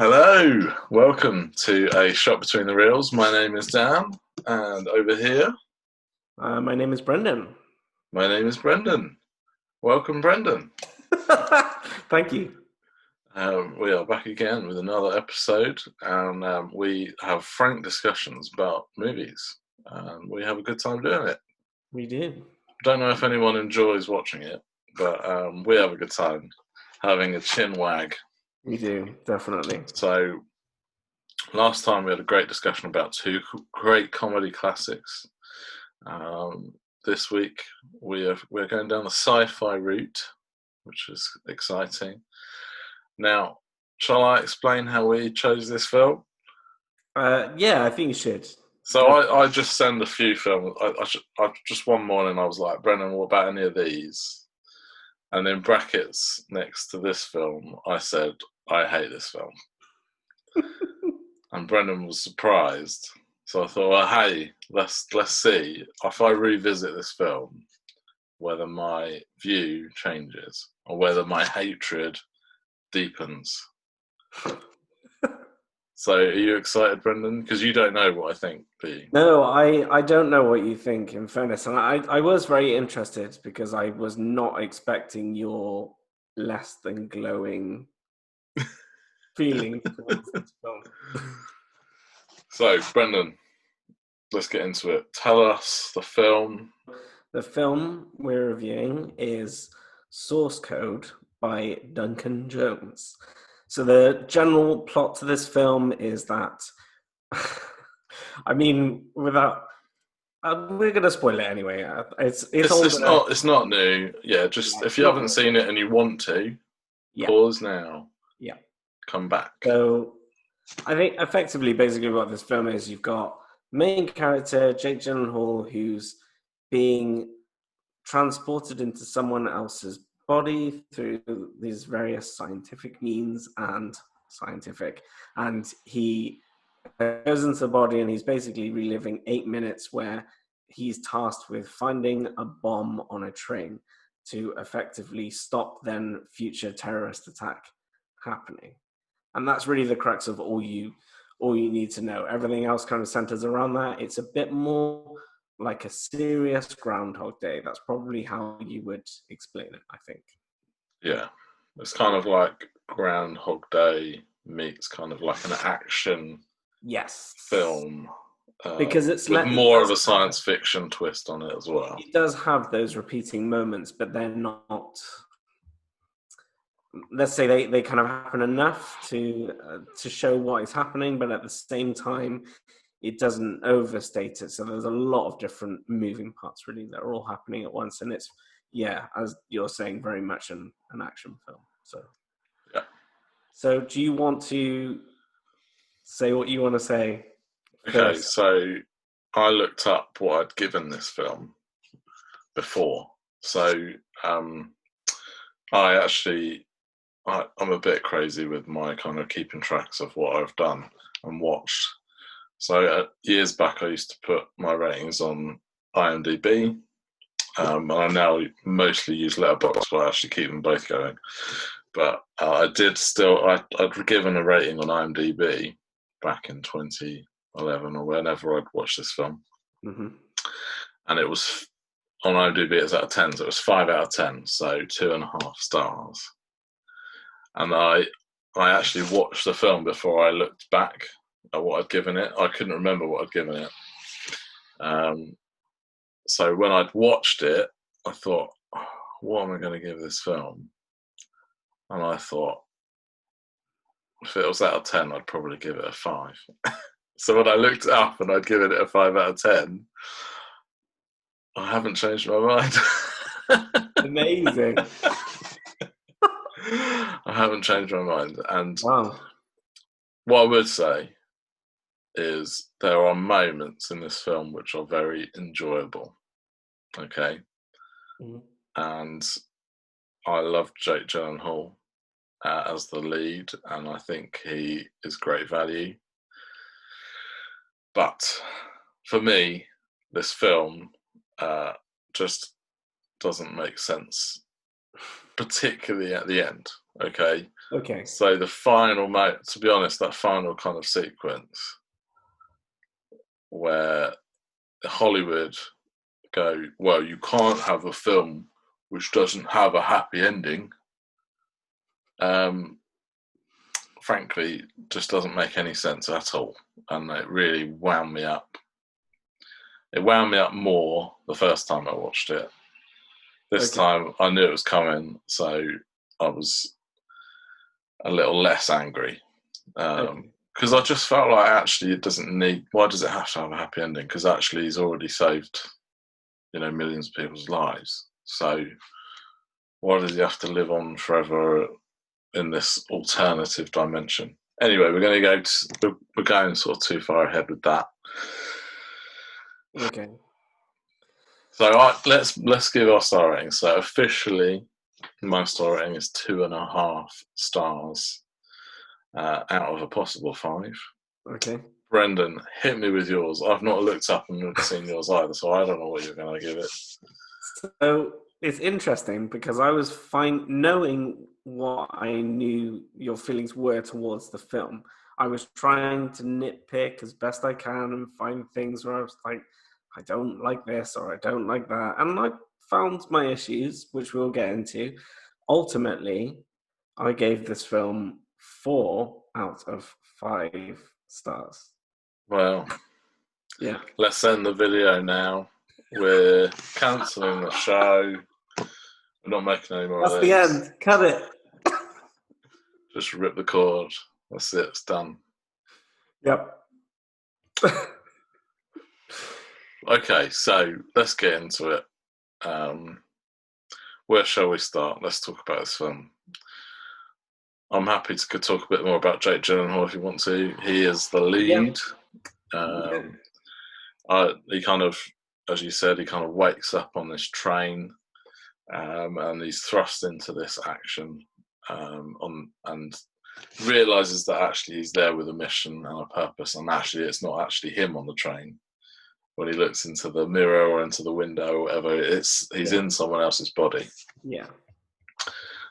Hello, welcome to a shot between the reels. My name is Dan, and over here, My name is Brendan. my name is Brendan. Welcome, Brendan. Thank you. We are back again with another episode, and we have frank discussions about movies, and we have a good time doing it. We do. Don't know if anyone enjoys watching it, but we have a good time having a chin wag. We do, definitely. So, last time we had a great discussion about two great comedy classics. This week we're going down the sci-fi route, which is exciting. Now, shall I explain how we chose this film? Yeah, I think you should. So I just send a few films. I just one morning I was like, Brennan, what about any of these? And in brackets next to this film, I said, I hate this film. And Brendan was surprised. So I thought, well, hey, let's see if I revisit this film, whether my view changes or whether my hatred deepens. So, are you excited, Brendan? Because you don't know what I think, do you? No, I don't know what you think, in fairness. And I was very interested because I was not expecting your less than glowing feeling towards this film. So, Brendan, let's get into it. Tell us the film. The film we're reviewing is Source Code by Duncan Jones. So the general plot to this film is that, I mean, without we're gonna spoil it anyway. It's not new. Yeah, just if you haven't seen it and you want to, pause now. Yeah. Come back. So I think effectively, basically, what this film is, you've got main character Jake Gyllenhaal who's being transported into someone else's body through these various scientific means and he goes into the body and he's basically reliving 8 minutes where he's tasked with finding a bomb on a train to effectively stop then future terrorist attack happening. And that's really the crux of all you need to know. Everything else kind of centers around that. It's a bit more like a serious Groundhog Day. That's probably how you would explain it, I think. Yeah. It's kind of like Groundhog Day meets kind of like an action film. Because it's with more of a science fiction twist on it as well. It does have those repeating moments, but they're not. Let's say they kind of happen enough to show what is happening, but at the same time, it doesn't overstate it. So there's a lot of different moving parts really that are all happening at once, and it's as you're saying, very much an action film. So yeah. So do you want to say what you want to say? Okay, so I looked up what I'd given this film before. So I'm a bit crazy with my kind of keeping tracks of what I've done and watched. So years back, I used to put my ratings on IMDb, and I now mostly use Letterboxd, but I actually keep them both going. But I'd given a rating on IMDb back in 2011 or whenever I'd watched this film, and it was on IMDb. It was out of 10, so it was 5 out of 10, so 2.5 stars. And I actually watched the film before I looked back at what I'd given it. I couldn't remember what I'd given it. So when I'd watched it, I thought, what am I going to give this film? And I thought, if it was out of 10, I'd probably give it a 5. So when I looked up and I'd given it a 5 out of 10, I haven't changed my mind. Amazing. I haven't changed my mind. And wow. What I would say is there are moments in this film which are very enjoyable. Okay. And I love Jake Gyllenhaal as the lead, and I think he is great value. But for me, this film just doesn't make sense, particularly at the end. Okay, Okay. So the final, to be honest, that final kind of sequence where Hollywood go, well, you can't have a film which doesn't have a happy ending. Frankly, just doesn't make any sense at all, and it really wound me up. It wound me up more the first time I watched it. This time I knew it was coming, so I was a little less angry. Because I just felt like actually it doesn't need. Why does it have to have a happy ending? Because actually he's already saved, millions of people's lives. So why does he have to live on forever in this alternative dimension? Anyway, we're going sort of too far ahead with that. Okay. So let's give our star rating. So officially, my star rating is 2.5 stars out of a possible 5. Okay. Brendan, hit me with yours. I've not looked up and seen yours either, so I don't know what you're going to give it. So it's interesting because I was fine knowing what I knew your feelings were towards the film. I was trying to nitpick as best I can and find things where I was like, I don't like this or I don't like that. And I found my issues, which we'll get into. Ultimately, I gave this film 4 out of 5 stars. Well, yeah. Let's end the video now. We're cancelling the show. We're not making any more of these. That's the end. Cut it. Just rip the cord. That's it. It's done. Yep. Okay, so let's get into it. Where shall we start? Let's talk about this film. I'm happy to talk a bit more about Jake Gyllenhaal if you want to. He is the lead. He kind of, as you said, he kind of wakes up on this train, and he's thrust into this action, and realizes that actually he's there with a mission and a purpose, and actually it's not actually him on the train. When he looks into the mirror or into the window or whatever, he's in someone else's body. Yeah.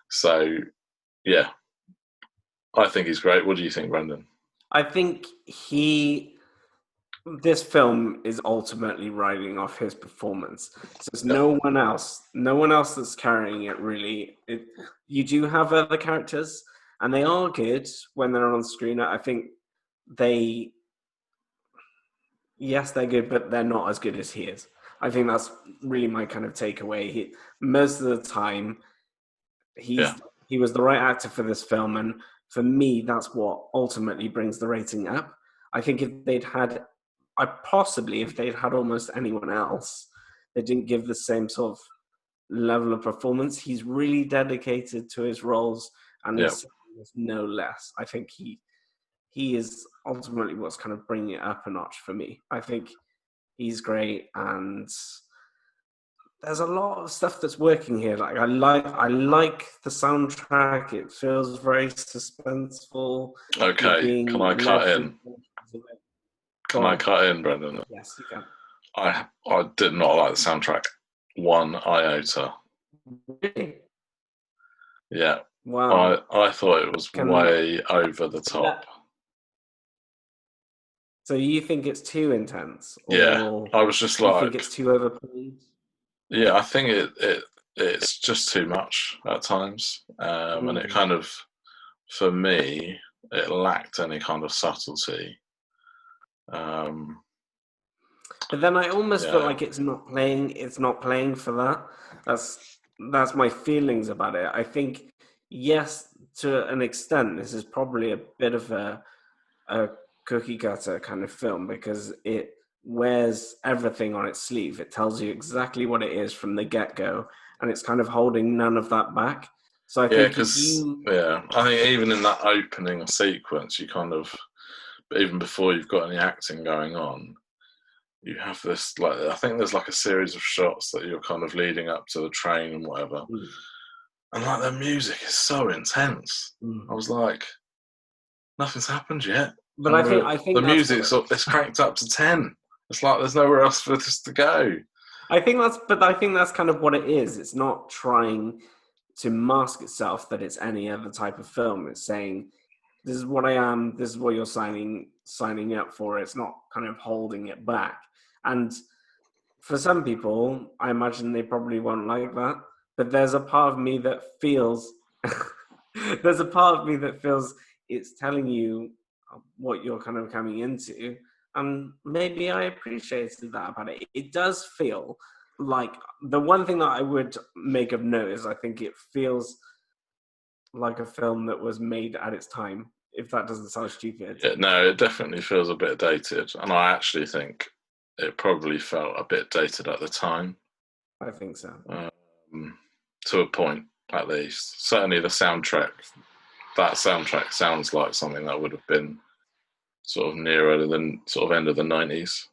So, yeah, I think he's great. What do you think, Brendan? I think this film is ultimately riding off his performance. So it's no one else that's carrying it really. You do have other characters, and they are good when they're on screen. I think they're good, but they're not as good as he is. I think that's really my kind of takeaway. Most of the time, he was the right actor for this film, and for me, that's what ultimately brings the rating up. I think if they'd had almost anyone else, they didn't give the same sort of level of performance. He's really dedicated to his roles, and there's no less. I think he is ultimately what's kind of bringing it up a notch for me. I think he's great, and there's a lot of stuff that's working here. Like I like the soundtrack. It feels very suspenseful. Okay, can I cut in? Can I cut in, Brendan? Yes, you can. I did not like the soundtrack one iota. Really? Yeah. Wow. I thought it was way over the top. So you think it's too intense? Yeah. I was just like, you think it's too overplayed? Yeah, I think it's just too much at times. And it kind of, for me, it lacked any kind of subtlety. But then I almost feel like it's not playing for that. That's my feelings about it. I think, yes, to an extent, this is probably a bit of a cookie cutter kind of film because it wears everything on its sleeve. It tells you exactly what it is from the get-go, and it's kind of holding none of that back. So I think I think even in that opening sequence, you kind of, even before you've got any acting going on, you have this, like, I think there's like a series of shots that you're kind of leading up to the train and whatever. And like the music is so intense. I was like, nothing's happened yet. But I think the music's it's cranked up to 10. It's like there's nowhere else for this to go. I think that's kind of what it is. It's not trying to mask itself that it's any other type of film. It's saying, this is what I am, this is what you're signing up for. It's not kind of holding it back. And for some people, I imagine they probably won't like that. But there's a part of me that feels there's a part of me that feels it's telling you what you're kind of coming into. And maybe I appreciated that about it. It does feel like the one thing that I would make of note is I think it feels like a film that was made at its time, if that doesn't sound stupid. Yeah, no, it definitely feels a bit dated, and I actually think it probably felt a bit dated at the time, I think so. to a point at least. Certainly, the soundtrack. That soundtrack sounds like something that would have been sort of nearer than sort of end of the 90s,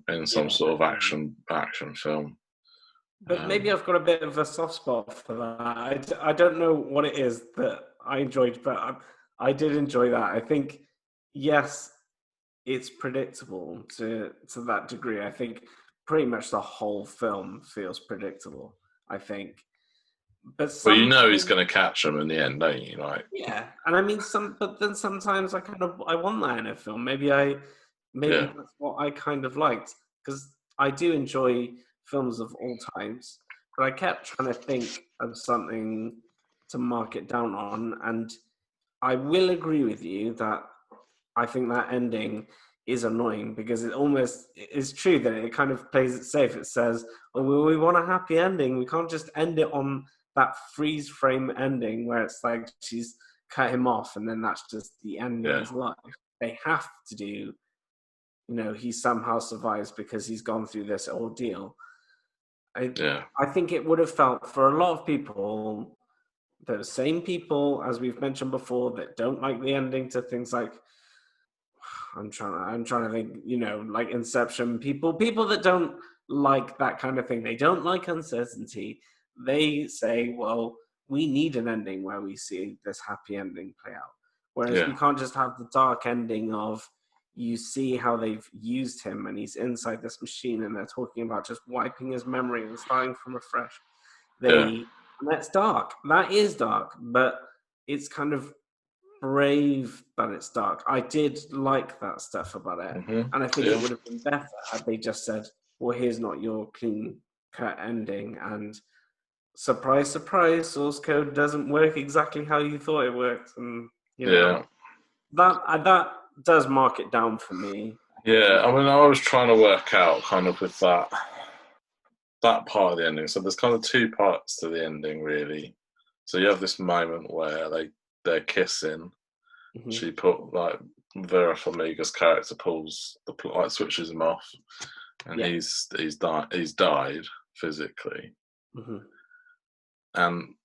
in some sort of action film. But maybe I've got a bit of a soft spot for that. I don't know what it is that I enjoyed, but I did enjoy that. I think, yes, it's predictable to that degree. I think pretty much the whole film feels predictable, I think. But well, you know he's going to catch them in the end, don't you? Like, yeah, and I mean but then sometimes I want that in a film. Maybe yeah. that's what I kind of liked, because I do enjoy films of all types, but I kept trying to think of something to mark it down on, and I will agree with you that I think that ending is annoying, because it almost is true that it kind of plays it safe. It says, "Oh, we want a happy ending. We can't just end it on that freeze frame ending where it's like she's cut him off and then that's just the end of his life." They have to do, he somehow survives because he's gone through this ordeal. I think it would have felt for a lot of people, the same people as we've mentioned before that don't like the ending to things like, I'm trying to think, like Inception, people that don't like that kind of thing. They don't like uncertainty. They say, well, we need an ending where we see this happy ending play out. Whereas we can't just have the dark ending of, you see how they've used him and he's inside this machine and they're talking about just wiping his memory and starting from afresh. And that's dark. That is dark, but it's kind of brave that it's dark. I did like that stuff about it. And I think it would have been better had they just said, well, here's not your clean cut ending, and surprise, surprise, source code doesn't work exactly how you thought it worked. And that does mark it down for me. Yeah, I mean, I was trying to work out kind of with that part of the ending. So there's kind of two parts to the ending, really. So you have this moment where they're kissing. Mm-hmm. She put like Vera Farmiga's character pulls the switches him off, and he's died physically. Mm-hmm. And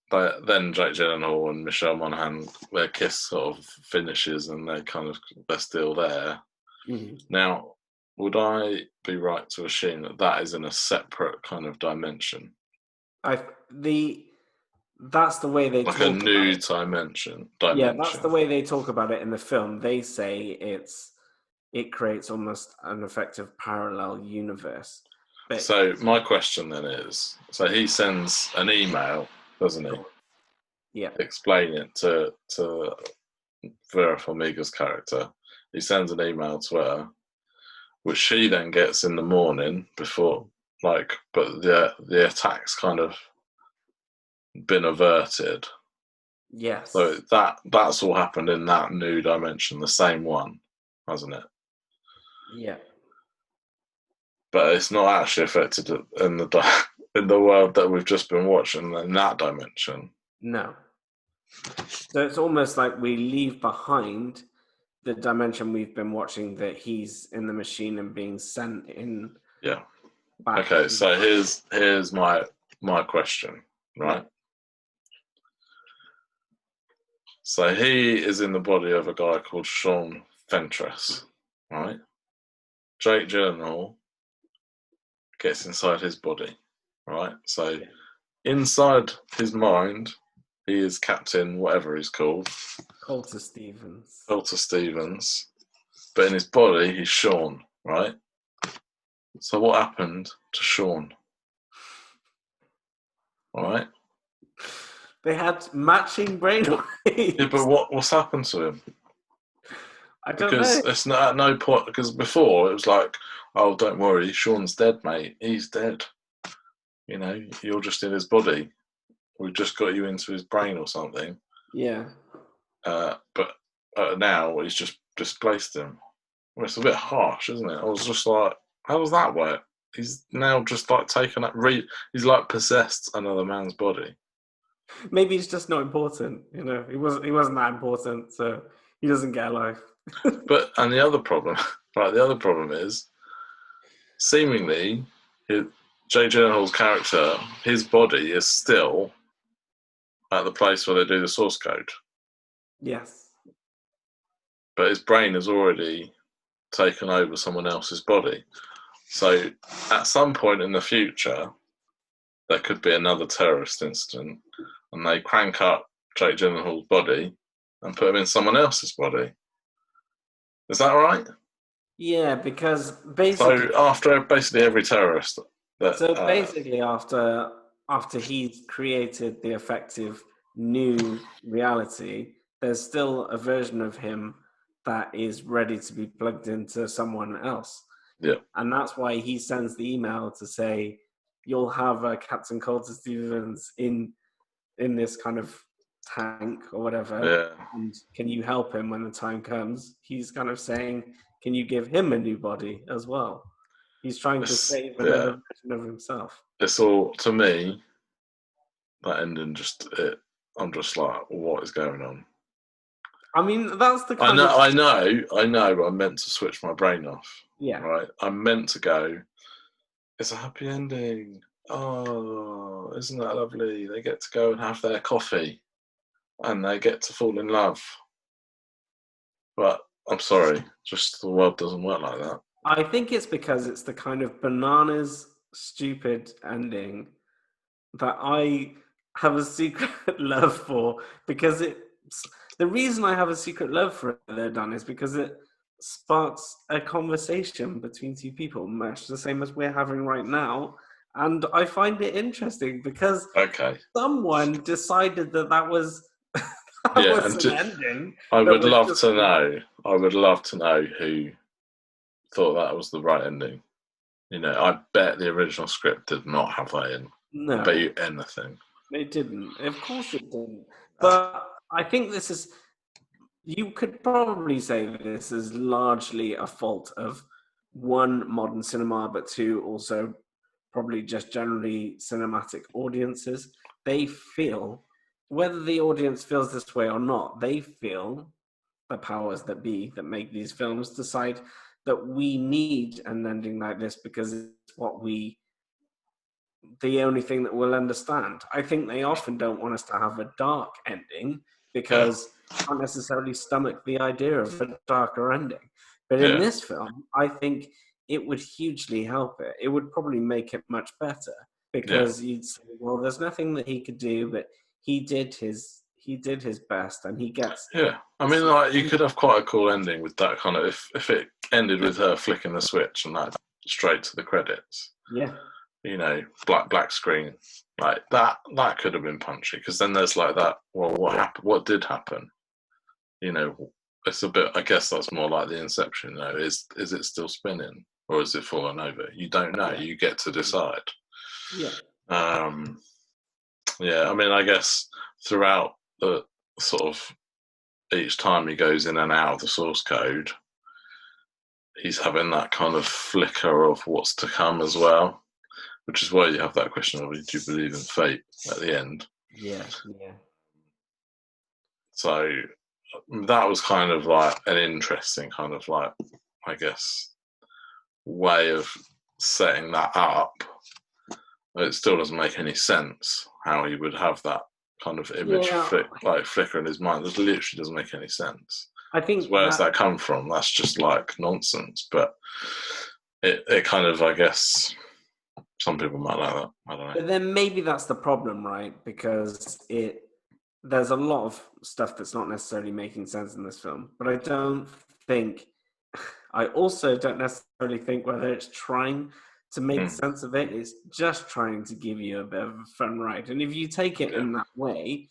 then Jake Gyllenhaal and Michelle Monaghan, their kiss sort of finishes, and they're still there. Mm-hmm. Now, would I be right to assume that is in a separate kind of dimension? That's the way they talk about it. Like a new dimension. Yeah, that's the way they talk about it in the film. They say it creates almost an effective parallel universe. But so my question then is, so he sends an email, doesn't he? Yeah. Explain it to Vera Farmiga's character. He sends an email to her, which she then gets in the morning before, but the attack's kind of been averted. Yes. So that's all happened in that new dimension, the same one, hasn't it? Yeah. But it's not actually affected in the world that we've just been watching in that dimension. No. So it's almost like we leave behind the dimension we've been watching, that he's in the machine and being sent in. Yeah. Okay, so here's my question, right? Yeah. So he is in the body of a guy called Sean Fentress, right? Jake Gyllenhaal gets inside his body, right? So inside his mind, he is Captain whatever he's called. Colter Stevens. But in his body, he's Sean, right? So what happened to Sean? All right. They had matching brainwaves. Yeah, but what's happened to him? I don't know. Because it's not at no point. Because before it was like, oh, don't worry, Sean's dead, mate. He's dead. You know, you're just in his body. We've just got you into his brain or something. Yeah. But now he's just displaced him. Well, it's a bit harsh, isn't it? I was just like, how does that work? He's now just like taken up. He's like possessed another man's body. Maybe it's just not important. You know, he wasn't that important, so he doesn't get a life. But and the other problem, right? The other problem is, seemingly, Jake Gyllenhaal's character, his body is still at the place where they do the source code, Yes. but his brain has already taken over someone else's body. So at some point in the future, there could be another terrorist incident, and they crank up Jake Gyllenhaal's body and put him in someone else's body. Is that right? Yeah, because basically, So after basically every terrorist after he's created the effective new reality, there's still a version of him that is ready to be plugged into someone else. Yeah. And that's why he sends the email to say, you'll have Captain Coulter Stevens in this kind of tank or whatever. Yeah. And can you help him when the time comes? He's kind of saying, can you give him a new body as well? He's trying to save another version of himself. It's all, to me, that ending I'm just like, what is going on? I mean, that's the kind of... I know. I'm meant to switch my brain off. Yeah. Right. I'm meant to go, it's a happy ending. Oh, isn't that lovely? They get to go and have their coffee and they get to fall in love. But I'm sorry, just the world doesn't work like that. I think it's because it's the kind of bananas, stupid ending that I have a secret love for, because the reason I have a secret love for it, they're done, is because it sparks a conversation between two people, much the same as we're having right now. And I find it interesting because someone decided that was an ending. I would love to know who thought that was the right ending. You know, I bet the original script did not have that in. No. I bet you anything. It didn't. Of course it didn't. But I think you could probably say this is largely a fault of, one, modern cinema, but two, also probably just generally cinematic audiences. They feel, whether the audience feels this way or not, they feel, the powers that be that make these films decide that we need an ending like this because it's the only thing that we'll understand. I think they often don't want us to have a dark ending because they can't necessarily stomach the idea of a darker ending. But in this film, I think it would hugely help it. It would probably make it much better because you'd say, well, there's nothing that he could do, but he did his best, and he gets. Yeah, I mean, like, you could have quite a cool ending with that kind of, if it ended with her flicking the switch and that straight to the credits. Yeah. You know, black screen, like that could have been punchy, because then there's like that. Well, what happened? What did happen? You know, it's a bit. I guess that's more like the Inception. You know, is it still spinning or is it falling over? You don't know. You get to decide. Yeah. Yeah. I mean, I guess throughout the sort of each time he goes in and out of the source code, he's having that kind of flicker of what's to come as well. Which is why you have that question of, do you believe in fate at the end? Yeah. So that was kind of like an interesting kind of like, I guess, way of setting that up. It still doesn't make any sense how he would have that kind of image flicker in his mind. It literally doesn't make any sense. I think where's that come from? That's just like nonsense. But it kind of, I guess, some people might like that. I don't know. But then maybe that's the problem, right? Because there's a lot of stuff that's not necessarily making sense in this film. But I also don't necessarily think whether it's trying to make sense of it. It's just trying to give you a bit of a fun ride. And if you take it in that way,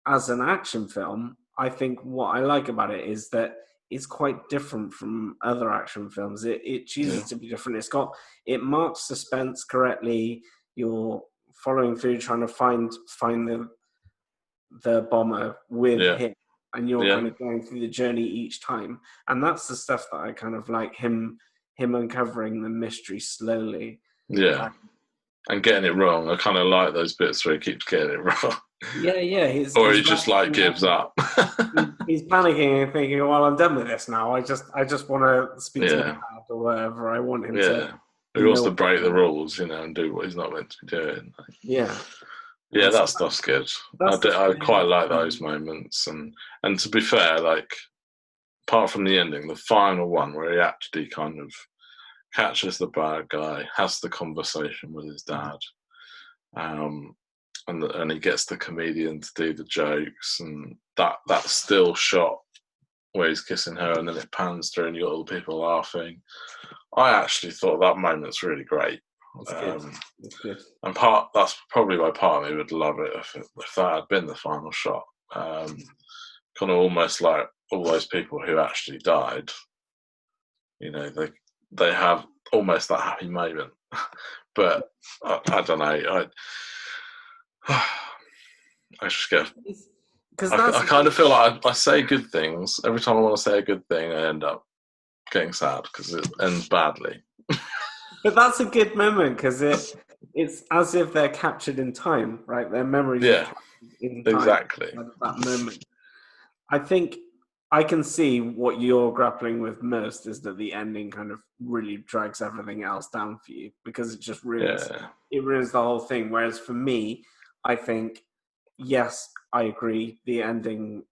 as an action film, I think what I like about it is that it's quite different from other action films. It chooses to be different. It marks suspense correctly. You're following through, trying to find the bomber with him, and you're kind of going through the journey each time. And that's the stuff that I kind of like, him uncovering the mystery slowly. Yeah. And getting it wrong. I kind of like those bits where he keeps getting it wrong. Yeah. Or he just like gives up. He's panicking and thinking, "Well, I'm done with this now. I just want to speak to my dad or whatever. I want him to." He wants to break the rules, and do what he's not meant to be doing. Yeah. Yeah, that stuff's good. I quite like those moments, and to be fair, like apart from the ending, the final one where he actually kind of catches the bad guy, has the conversation with his dad, and he gets the comedian to do the jokes, and that still shot where he's kissing her, and then it pans through, and you got all the people laughing. I actually thought that moment's really great. It's good. And that's probably why part of me would love it if that had been the final shot. Kind of almost like all those people who actually died. They have almost that happy moment. But I don't know. I just get. I kind of feel like I say good things every time I want to say a good thing. I end up getting sad because it ends badly. But that's a good moment because it's as if they're captured in time, right? Their memories are captured in time. Exactly. At that moment. I think I can see what you're grappling with most is that the ending kind of really drags everything else down for you because it just ruins the whole thing. Whereas for me, I think, yes, I agree. The ending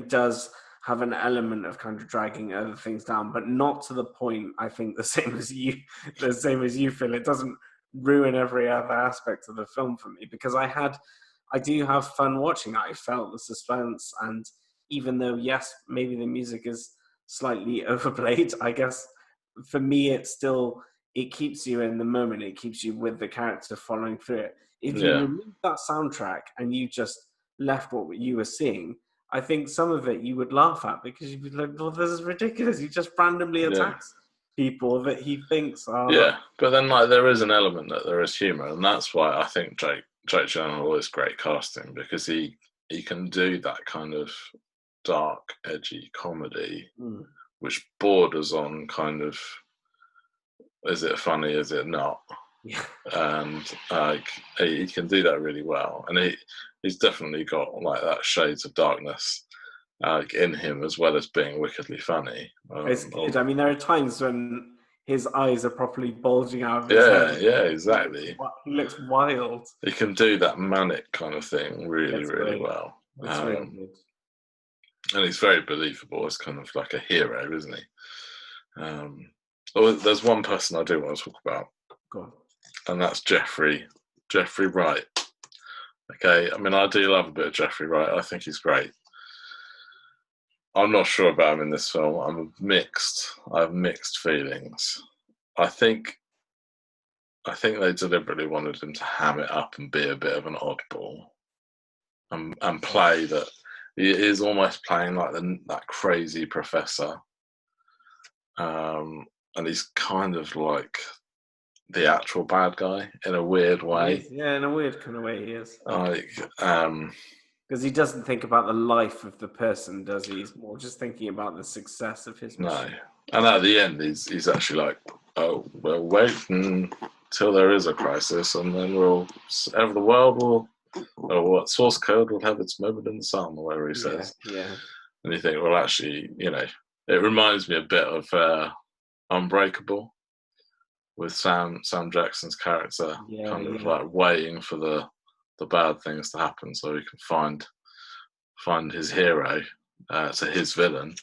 does have an element of kind of dragging other things down, but not to the point, I think, the same as you feel. It doesn't ruin every other aspect of the film for me because I do have fun watching it. I felt the suspense, and even though, yes, maybe the music is slightly overplayed, I guess for me it keeps you in the moment. It keeps you with the character following through it. If you remove that soundtrack and you just left what you were seeing, I think some of it you would laugh at because you'd be like, well, this is ridiculous. He just randomly attacks people that he thinks are... Yeah, but then there is an element that there is humour, and that's why I think Jake Gyllenhaal is great casting because he can do that kind of dark, edgy comedy, which borders on kind of, is it funny, is it not? Yeah. And he can do that really well, and he's definitely got that shades of darkness in him as well as being wickedly funny. It's good. I mean, there are times when his eyes are properly bulging out of his head. Yeah, exactly. He looks wild. He can do that manic kind of thing really well. That's really good. And he's very believable as kind of like a hero, isn't he? There's one person I do want to talk about. Go on. And that's Jeffrey Wright. Okay, I mean, I do love a bit of Jeffrey Wright. I think he's great. I'm not sure about him in this film. I have mixed feelings. I think they deliberately wanted him to ham it up and be a bit of an oddball, and play that he is almost playing like that crazy professor, and he's kind of like the actual bad guy in a weird way. Yeah, in a weird kind of way he is. Because he doesn't think about the life of the person, does he? He's more just thinking about the success of his mission. No. And at the end, he's actually like, oh, well, wait until there is a crisis, and then the world will, or what, source code will have its moment in the sun, or whatever he says. Yeah. And you think, well, actually, it reminds me a bit of Unbreakable, with Sam Jackson's character like waiting for the bad things to happen so he can find his hero to his villain.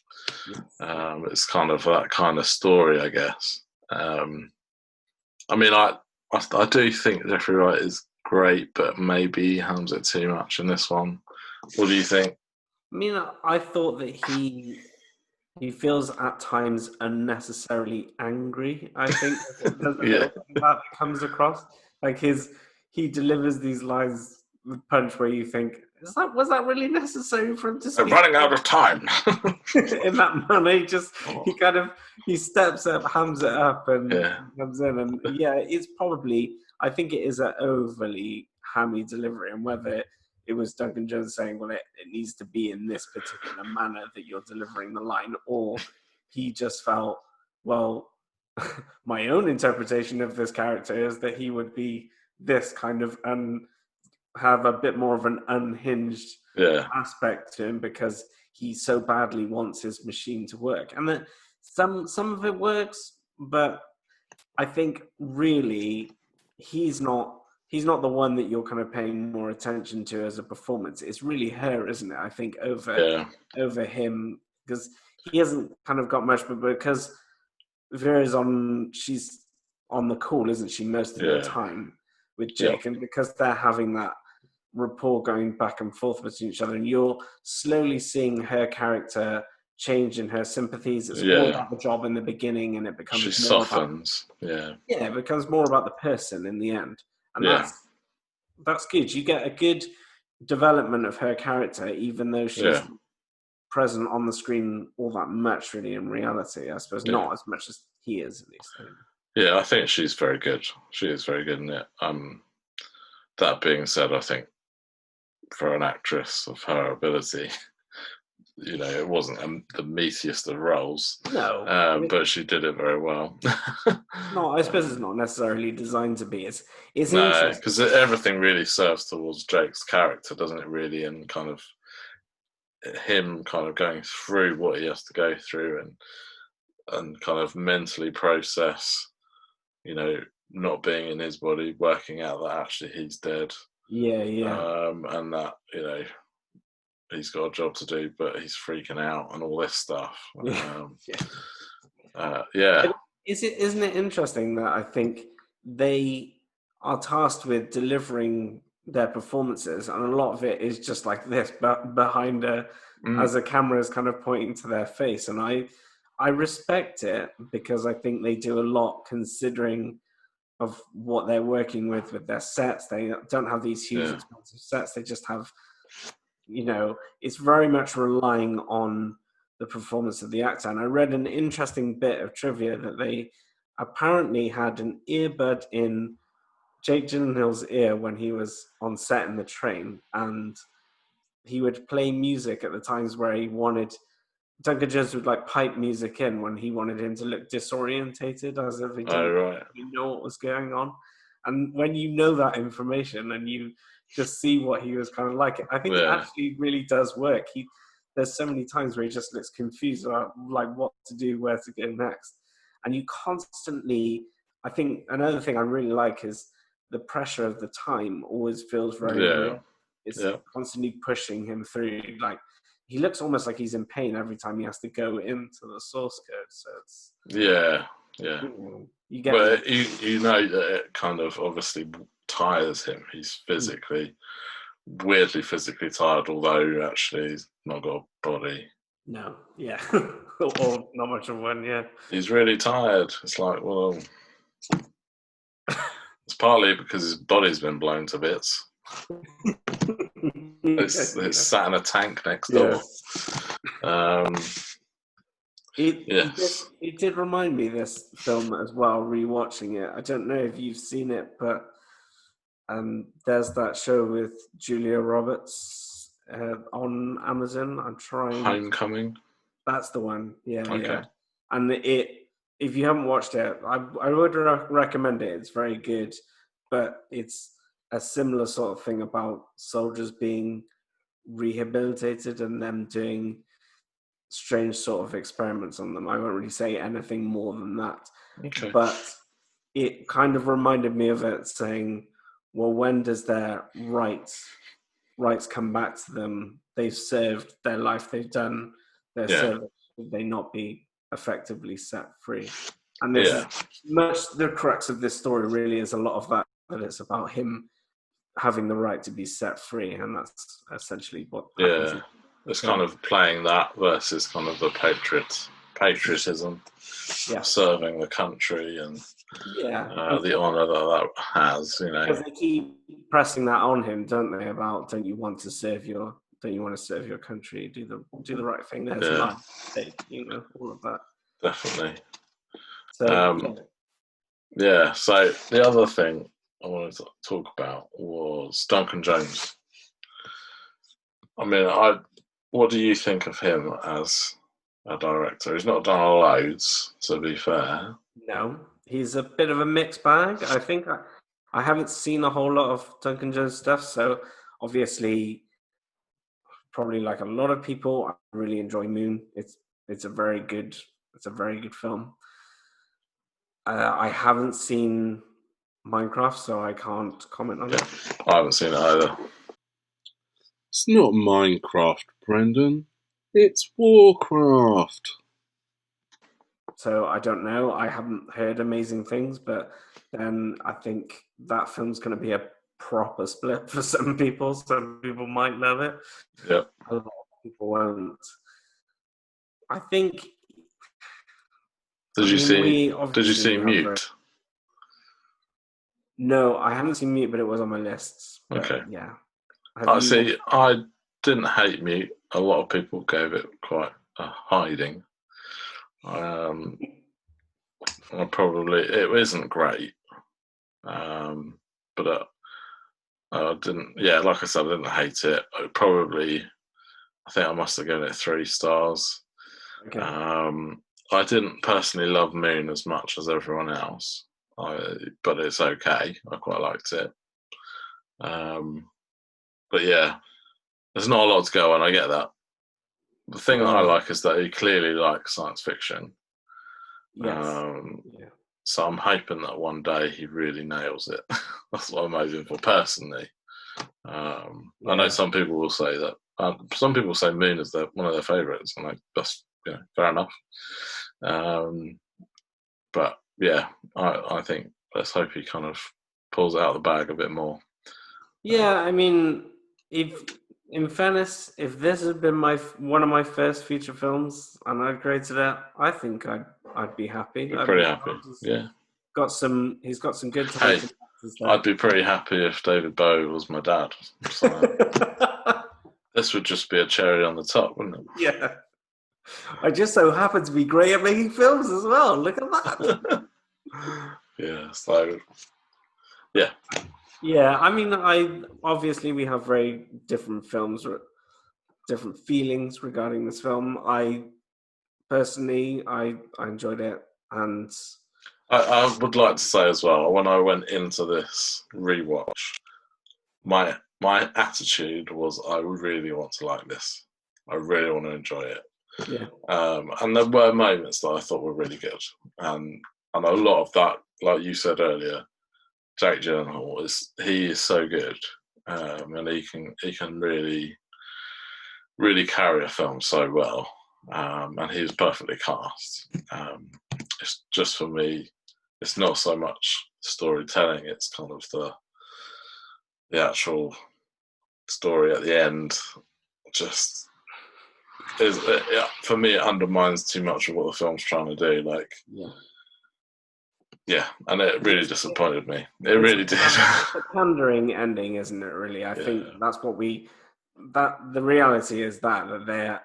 It's kind of that kind of story, I guess. I mean, I do think Jeffrey Wright is great, but maybe he hams it too much in this one. What do you think? I mean, I thought that he feels at times unnecessarily angry. I think there's a Yeah. little bit of that comes across. Like he delivers these lines with punch where you think, was that really necessary for him to They're speak running out of time. in that manner? He steps up, hams it up, and Yeah. comes in, and yeah, it's probably, I think it is an overly hammy delivery, and whether it was Duncan Jones saying, well, it needs to be in this particular manner that you're delivering the line, or he just felt, well, my own interpretation of this character is that he would be this kind of have a bit more of an unhinged Yeah. aspect to him because he so badly wants his machine to work. And that some of it works, but I think really he's not the one that you're kind of paying more attention to as a performance. It's really her, isn't it? I think Yeah. over him, because he hasn't kind of got much, but because she's on the call, isn't she, most of the Yeah. time with Yeah. Jake, and because they're having that rapport going back and forth between each other, and you're slowly seeing her character change in her sympathies. It's all Yeah. about the job in the beginning, and it She becomes more about softens. Yeah. it becomes more about the person in the end, and Yeah. that's good. You get a good development of her character, even though she's Yeah. present on the screen all that much, really. In reality, I suppose Yeah. not as much as he is, at least. Yeah. I think she's very good. She is very good in it. That being said, I think for an actress of her ability, it wasn't the meatiest of roles, No, but she did it very well. no, I suppose it's not necessarily designed to be. It's No, interesting. because everything really serves towards Jake's character, doesn't it? Really, and kind of him kind of going through what he has to go through, and kind of mentally process, not being in his body, working out that actually he's dead, Yeah. and that he's got a job to do, but he's freaking out and all this stuff. Yeah. Yeah. Isn't it interesting that I think they are tasked with delivering their performances, and a lot of it is just like this, but behind as a camera is kind of pointing to their face, and I respect it because I think they do a lot considering of what they're working with their sets. They don't have these huge expensive sets. They just have, it's very much relying on the performance of the actor. And I read an interesting bit of trivia that they apparently had an earbud in Jake Gyllenhaal's ear when he was on set in the train, and he would play music at the times where he wanted. Duncan Jones would like pipe music in when he wanted him to look disorientated, as if he didn't Right. really know what was going on. And when you know that information and you just see what he was kind of like, I think it actually really does work. There's so many times where he just looks confused about like what to do, where to go next, and you constantly. I think another thing I really like is the pressure of the time always feels very real. It's constantly pushing him through. Like he looks almost like he's in pain every time he has to go into the source code. So it's you get. But that it kind of obviously tires him. He's weirdly physically tired, although actually he's not got a body. No, or not much of one. Yeah, he's really tired. It's like, well, it's partly because his body's been blown to bits. It's sat in a tank next door. It did remind me of this film as well, rewatching it. I don't know if you've seen it, but there's that show with Julia Roberts on Amazon. I'm trying. Homecoming? That's the one. Yeah, okay. Yeah. And if you haven't watched it, I would recommend it. It's very good, but it's a similar sort of thing about soldiers being rehabilitated and them doing strange sort of experiments on them. I won't really say anything more than that. Okay. But it kind of reminded me of it, saying, well, when does their rights come back to them? They've served their life, they've done their service, should they not be effectively set free? And this is much the crux of this story, really, is a lot of that it's about him having the right to be set free, and that's essentially what happens. It's kind of playing that versus kind of the patriotism, Yeah. serving the country and Yeah. the honour that has. Because they keep pressing that on him, don't they? About don't you want to serve your country? Do the right thing. There's Yeah, life at stake, all of that. definitely. So Yeah. So the other thing I wanted to talk about was Duncan Jones. I mean, what do you think of him as a director? He's not done loads, to be fair. no, he's a bit of a mixed bag. I think I haven't seen a whole lot of Duncan Jones stuff, so obviously, probably like a lot of people, I really enjoy Moon. It's a very good film. I haven't seen Minecraft, so I can't comment on it. I haven't seen it either. It's not Minecraft, Brendan. It's Warcraft. So I don't know. I haven't heard amazing things, but then I think that film's going to be a proper split for some people. Some people might love it. Yep. A lot of people won't. I think. Did you see Mute? No, I haven't seen Mute, but it was on my list. Okay. Yeah. I didn't hate Mute. A lot of people gave it quite a hiding. It isn't great, but I didn't. Yeah, like I said, I didn't hate it. I think I must have given it 3 stars. Okay. I didn't personally love Moon as much as everyone else, but it's okay. I quite liked it. But yeah, there's not a lot to go on. I get that. The thing that I like is that he clearly likes science fiction. Yes. Yeah. So I'm hoping that one day he really nails it. That's what I'm hoping for personally. I know some people will say that. Some people say Moon is one of their favourites, and that's fair enough. But yeah, I think let's hope he kind of pulls it out of the bag a bit more. Yeah, I mean, in fairness, if this had been one of my first feature films and I'd created it, I think I'd be happy. Be pretty happy. Yeah. He's got some good talented actors there. I'd be pretty happy if David Bowie was my dad. So this would just be a cherry on the top, wouldn't it? Yeah. I just so happen to be great at making films as well. Look at that. Yeah, so yeah. Yeah, I mean, obviously we have very different films, different feelings regarding this film. I personally enjoyed it, and I would like to say as well, when I went into this rewatch, my attitude was I really want to like this. I really want to enjoy it. Yeah. And there were moments that I thought were really good, and a lot of that, like you said earlier, Jake Gyllenhaal he is so good, and he can really carry a film so well, and he was perfectly cast. It's just for me, it's not so much storytelling; it's kind of the actual story at the end. Just is for me, it undermines too much of what the film's trying to do. Like, yeah, and it really disappointed me. It really did. It's a pandering ending, isn't it? Really, I think that's what the reality is that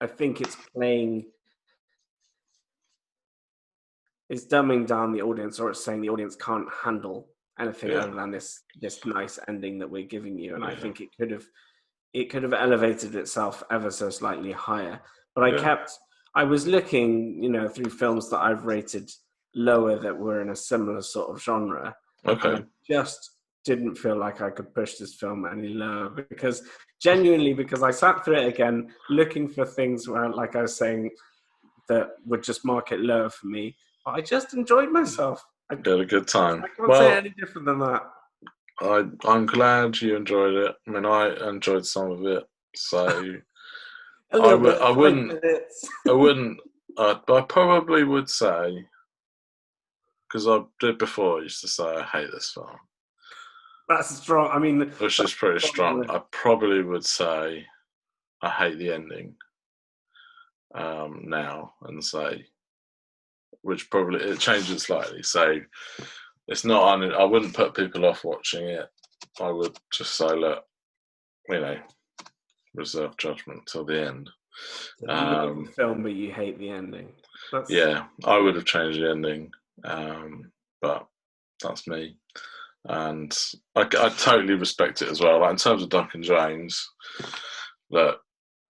I think it's playing. It's dumbing down the audience, or it's saying the audience can't handle anything other than this nice ending that we're giving you. And I think it could have elevated itself ever so slightly higher. But I was looking, through films that I've rated lower that were in a similar sort of genre. Okay. And I just didn't feel like I could push this film any lower because I sat through it again, looking for things where, like I was saying, that would just mark it lower for me. But I just enjoyed myself. I had a good time. I can't say any different than that. I'm glad you enjoyed it. I mean, I enjoyed some of it, so I probably would say, because I did before, I used to say I hate this film. That's strong. I mean, which is pretty strong. I probably would say I hate the ending now and say, which probably it changes slightly. So it's not. I wouldn't put people off watching it. I would just say, look, reserve judgment till the end. You like the film, but you hate the ending. Yeah, I would have changed the ending, but that's me. And I totally respect it as well. Like in terms of Duncan Jones, look,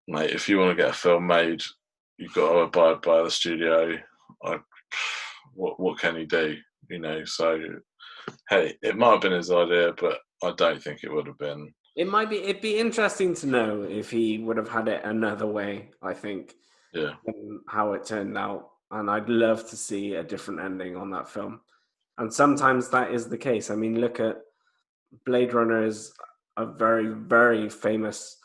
mate, if you want to get a film made, you've got to abide by the studio. What can he do? So hey, it might have been his idea, but I don't think it would have been. It'd be interesting to know if he would have had it another way, I think. Yeah. Than how it turned out. And I'd love to see a different ending on that film. And sometimes that is the case. I mean, look at Blade Runner is a very, very famous.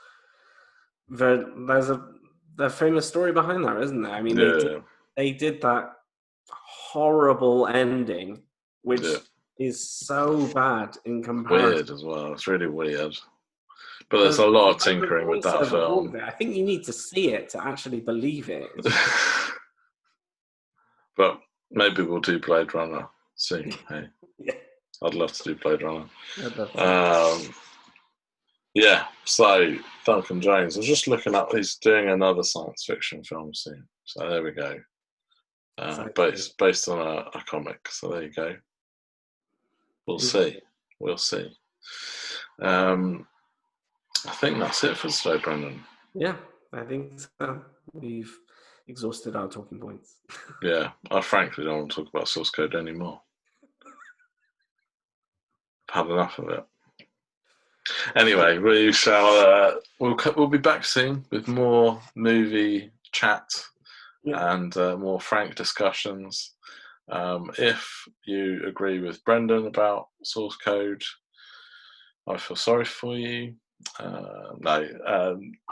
There's a famous story behind that, isn't there? I mean, they did that horrible ending, which is so bad in comparison. Weird as well. It's really weird. But there's a lot of tinkering with that film. I think you need to see it to actually believe it. But maybe we'll do Blade Runner soon. Hey, yeah. I'd love to do Blade Runner. Yeah, so Duncan Jones. I was just looking up. He's doing another science fiction film soon. So there we go. Based on a comic. So there you go. We'll see. We'll see. I think that's it for today, Brendan. Yeah, I think so. We've exhausted our talking points. Yeah, I frankly don't want to talk about source code anymore. I've had enough of it. Anyway, we shall. We'll be back soon with more movie chat and more frank discussions. If you agree with Brendan about source code, I feel sorry for you. Let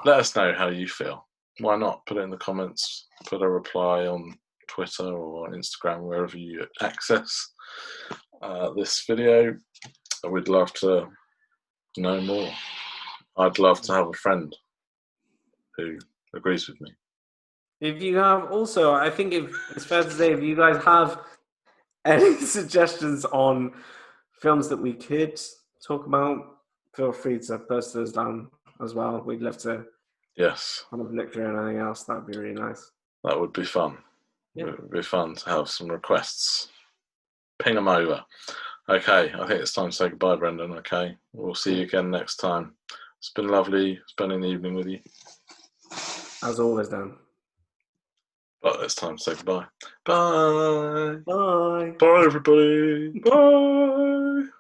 us know how you feel. Why not? Put it in the comments. Put a reply on Twitter or Instagram, wherever you access this video. We'd love to know more. I'd love to have a friend who agrees with me. If you have also, I think it's fair to say, if you guys have any suggestions on films that we could talk about, feel free to post those down as well. We'd love to kind of look through anything else. That would be really nice. That would be fun. Yeah. It would be fun to have some requests. Ping them over. Okay, I think it's time to say goodbye, Brendan. Okay, we'll see you again next time. It's been lovely spending the evening with you. As always, Dan. But it's time to say goodbye. Bye. Bye. Bye, everybody. Bye.